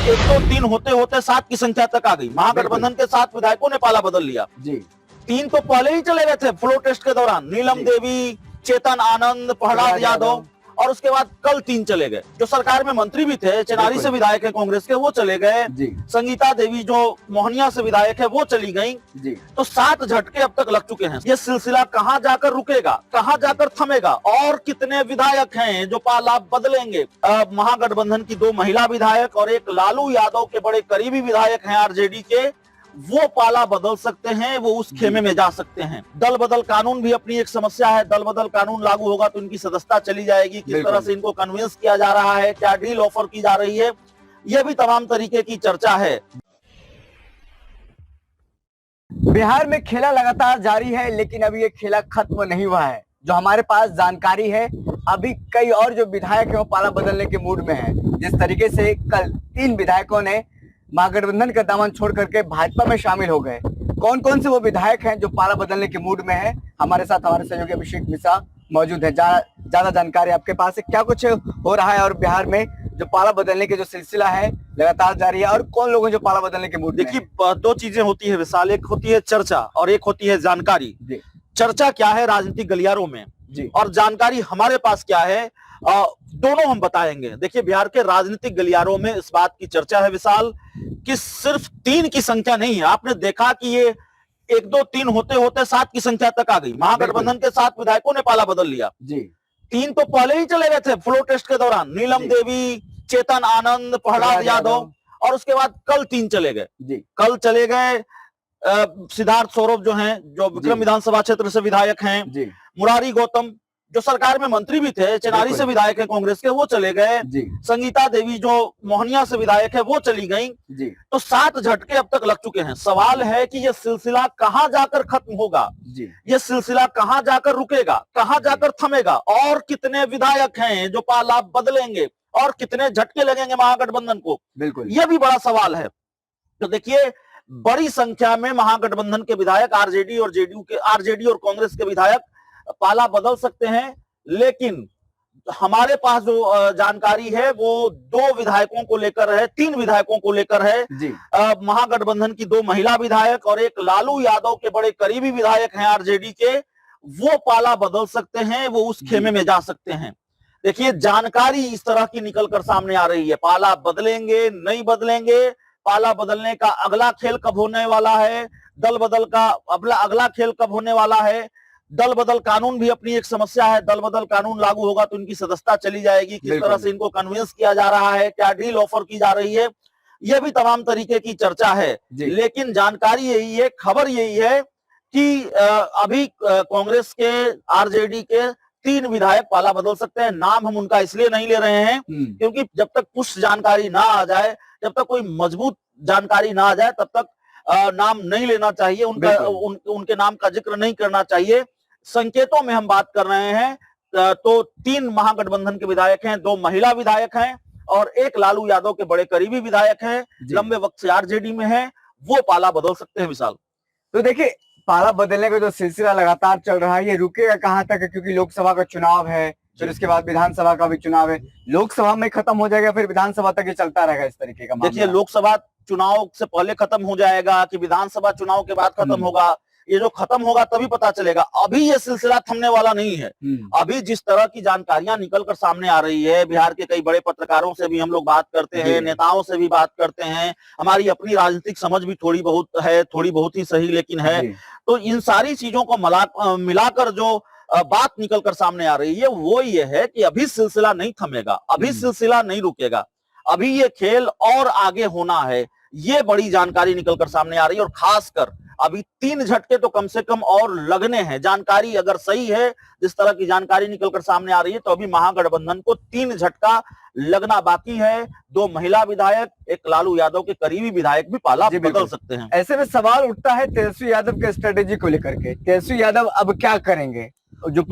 एक दो तीन होते होते 7 की संख्या तक आ गई। महागठबंधन के 7 विधायकों ने पाला बदल लिया जी। 3 तो पहले ही चले गए थे फ्लोर टेस्ट के दौरान, नीलम देवी, चेतन आनंद, प्रहलाद यादव, और उसके बाद कल 3 चले गए। जो सरकार में मंत्री भी थे, चेनारी से विधायक है कांग्रेस के, वो चले गए। संगीता देवी जो मोहनिया से विधायक है वो चली गई। तो 7 झटके अब तक लग चुके हैं। ये सिलसिला कहां जाकर रुकेगा, कहां जाकर थमेगा, और कितने विधायक हैं जो पाला बदलेंगे? महागठबंधन की 2 महिला विधायक और एक लालू यादव के बड़े करीबी विधायक हैं आरजेडी के, वो पाला बदल सकते हैं, वो उस खेमे में जा सकते हैं। दल बदल कानून भी अपनी एक समस्या है। दल बदल कानून लागू होगा तो इनकी सदस्यता चली जाएगी। किस तरह से इनको कन्विंस किया जा रहा है, क्या डील ऑफर की जा रही है, यह भी तमाम तरीके की चर्चा है। बिहार में खेला लगातार जारी है, लेकिन अभी ये खेला खत्म नहीं हुआ है। जो हमारे पास जानकारी है, अभी कई और जो विधायक हैं वो पाला बदलने के मूड में हैं। जिस तरीके से कल 3 विधायकों ने महागठबंधन का दामन छोड़ करके भाजपा में शामिल हो गए। कौन कौन से वो विधायक हैं जो पाला बदलने के मूड में हैं? हमारे साथ हमारे सहयोगी अभिषेक मिश्रा मौजूद है। ज्यादा जानकारी आपके पास है, क्या कुछ हो रहा है और बिहार में जो पाला बदलने के जो सिलसिला है लगातार जारी है, और कौन लोग हैं जो पाला बदलने के मूड में? देखिए, 2 चीजें होती है विशाल, एक होती है चर्चा और एक होती है जानकारी। चर्चा क्या है राजनीतिक गलियारों में जी, और जानकारी हमारे पास क्या है, दोनों हम बताएंगे। देखिए, बिहार के राजनीतिक गलियारों में इस बात की चर्चा है विशाल कि सिर्फ 3 की संख्या नहीं है। आपने देखा कि ये 1 2 3 होते होते 7 की संख्या तक आ गई। महागठबंधन के 7 विधायकों ने पाला बदल लिया जी। 3 तो पहले ही चले गए थे फ्लोर टेस्ट के दौरान, नीलम देवी, चेतन आनंद, प्रहलाद यादव, और उसके बाद कल 3 चले गए। कल चले गए सिद्धार्थ सौरभ जो हैं, जो विक्रम विधानसभा क्षेत्र से विधायक हैं, मुरारी गौतम जो सरकार में मंत्री भी थे, चेनारी से विधायक है कांग्रेस के, वो चले गए। संगीता देवी जो मोहनिया से विधायक है वो चली गई। तो 7 झटके अब तक लग चुके हैं। सवाल है कि ये सिलसिला कहां जाकर खत्म होगा, ये सिलसिला कहां जाकर रुकेगा, कहां जाकर थमेगा, और कितने विधायक हैं जो पाला बदलेंगे, और कितने झटके लगेंगे महागठबंधन को, बिल्कुल यह भी बड़ा सवाल है। तो देखिए, बड़ी संख्या में महागठबंधन के विधायक, आरजेडी और जेडीयू के, आरजेडी और कांग्रेस के विधायक पाला बदल सकते हैं। लेकिन हमारे पास जो जानकारी है वो 2 विधायकों को लेकर है, 3 विधायकों को लेकर है। महागठबंधन की 2 महिला विधायक और एक लालू यादव के बड़े करीबी विधायक हैं आरजेडी के, वो पाला बदल सकते हैं, वो उस खेमे में जा सकते हैं। देखिए, जानकारी इस तरह की निकलकर सामने आ रही है। पाला बदलेंगे, नहीं बदलेंगे, पाला बदलने का अगला खेल कब होने वाला है, दल बदल का अगला खेल कब होने वाला है। दल बदल कानून भी अपनी एक समस्या है। दल बदल कानून लागू होगा तो इनकी सदस्यता चली जाएगी। किस तरह से इनको कन्विंस किया जा रहा है, क्या डील ऑफर की जा रही है, यह भी तमाम तरीके की चर्चा है। लेकिन जानकारी यही है, खबर यही है कि अभी कांग्रेस के, आरजेडी के 3 विधायक पाला बदल सकते हैं। नाम हम उनका इसलिए नहीं ले रहे हैं क्योंकि जब तक पुष्ट जानकारी ना आ जाए, जब तक कोई मजबूत जानकारी ना आ जाए, तब तक नाम नहीं लेना चाहिए, उनके नाम का जिक्र नहीं करना चाहिए। संकेतों में हम बात कर रहे हैं। तो 3 महागठबंधन के विधायक हैं, 2 महिला विधायक हैं और एक लालू यादव के बड़े करीबी विधायक हैं, लंबे वक्त से आरजेडी में हैं, वो पाला बदल सकते हैं विशाल। तो देखिए, पाला बदलने का जो सिलसिला लगातार चल रहा है, ये रुकेगा कहां तक? क्योंकि लोकसभा का चुनाव है, फिर उसके बाद विधानसभा का भी चुनाव है। लोकसभा में खत्म हो जाएगा, फिर विधानसभा तक ये चलता रहेगा इस तरीके का? देखिए, लोकसभा चुनाव से पहले खत्म हो जाएगा कि विधानसभा चुनाव के बाद खत्म होगा, ये जो खत्म होगा तभी पता चलेगा। अभी ये सिलसिला थमने वाला नहीं है। अभी जिस तरह की जानकारियां निकलकर सामने आ रही है, बिहार के कई बड़े पत्रकारों से भी हम लोग बात करते हैं, नेताओं से भी बात करते हैं, हमारी अपनी राजनीतिक समझ भी थोड़ी बहुत है, थोड़ी बहुत ही सही लेकिन है। तो इन सारी चीजों को मिलाकर जो बात निकलकर सामने आ रही है वो ये है कि अभी सिलसिला नहीं थमेगा, अभी सिलसिला नहीं रुकेगा, अभी ये खेल और आगे होना है। ये बड़ी जानकारी निकलकर सामने आ रही है, और खासकर अभी 3 झटके तो कम से कम और लगने हैं। जानकारी अगर सही है, जिस तरह की जानकारी निकलकर सामने आ रही है, तो अभी महागठबंधन को 3 झटका लगना बाकी है। 2 महिला विधायक, एक लालू यादव के करीबी विधायक भी पाला बदल सकते हैं। ऐसे में सवाल उठता है तेजस्वी यादव के स्ट्रेटेजी को लेकर के। तेजस्वी यादव अब क्या करेंगे? जो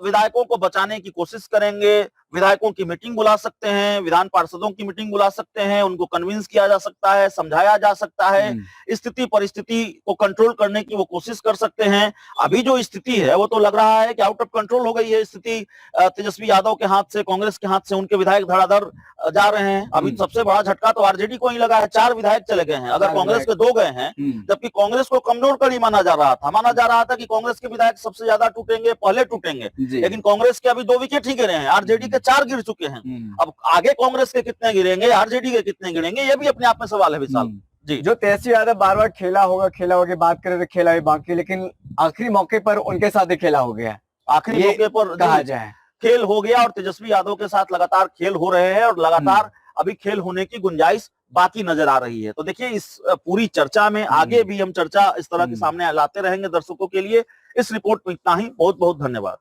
विधायकों को बचाने की कोशिश करेंगे, विधायकों की मीटिंग बुला सकते हैं, विधान पार्षदों की मीटिंग बुला सकते हैं, उनको कन्विंस किया जा सकता है, समझाया जा सकता है, स्थिति परिस्थिति को कंट्रोल करने की वो कोशिश कर सकते हैं। अभी जो स्थिति है वो तो लग रहा है कि आउट ऑफ कंट्रोल हो गई है स्थिति। तेजस्वी यादव के हाथ से, कांग्रेस के हाथ से उनके विधायक धड़ाधड़ जा रहे हैं। अभी सबसे बड़ा झटका तो आरजेडी को ही लगा है, 4 विधायक चले गए हैं, अगर कांग्रेस के 2 गए हैं, जबकि कांग्रेस को कमजोर कड़ी माना जा रहा था कि कांग्रेस के विधायक सबसे ज्यादा टूटेंगे, पहले टूटेंगे, लेकिन कांग्रेस के अभी 2 विकेट ही गिरे हैं, आरजेडी के 4 गिर चुके हैं। अब आगे कांग्रेस के कितने गिरेंगे, आरजेडी के कितने गिरेंगे, ये भी अपने आप में सवाल है विशाल जी। जो तेजस्वी यादव बार बार खेला होगा बात करें तो खेला भी बाकी, लेकिन आखिरी मौके पर उनके साथ ही खेला हो गया, आखिरी मौके पर कहा जाए खेल हो गया। और तेजस्वी यादव के साथ लगातार खेल हो रहे हैं और लगातार अभी खेल होने की गुंजाइश बाकी नजर आ रही है। तो देखिए इस पूरी चर्चा में आगे भी हम चर्चा इस तरह के सामने लाते रहेंगे दर्शकों के लिए। इस रिपोर्ट में इतना ही, बहुत बहुत धन्यवाद।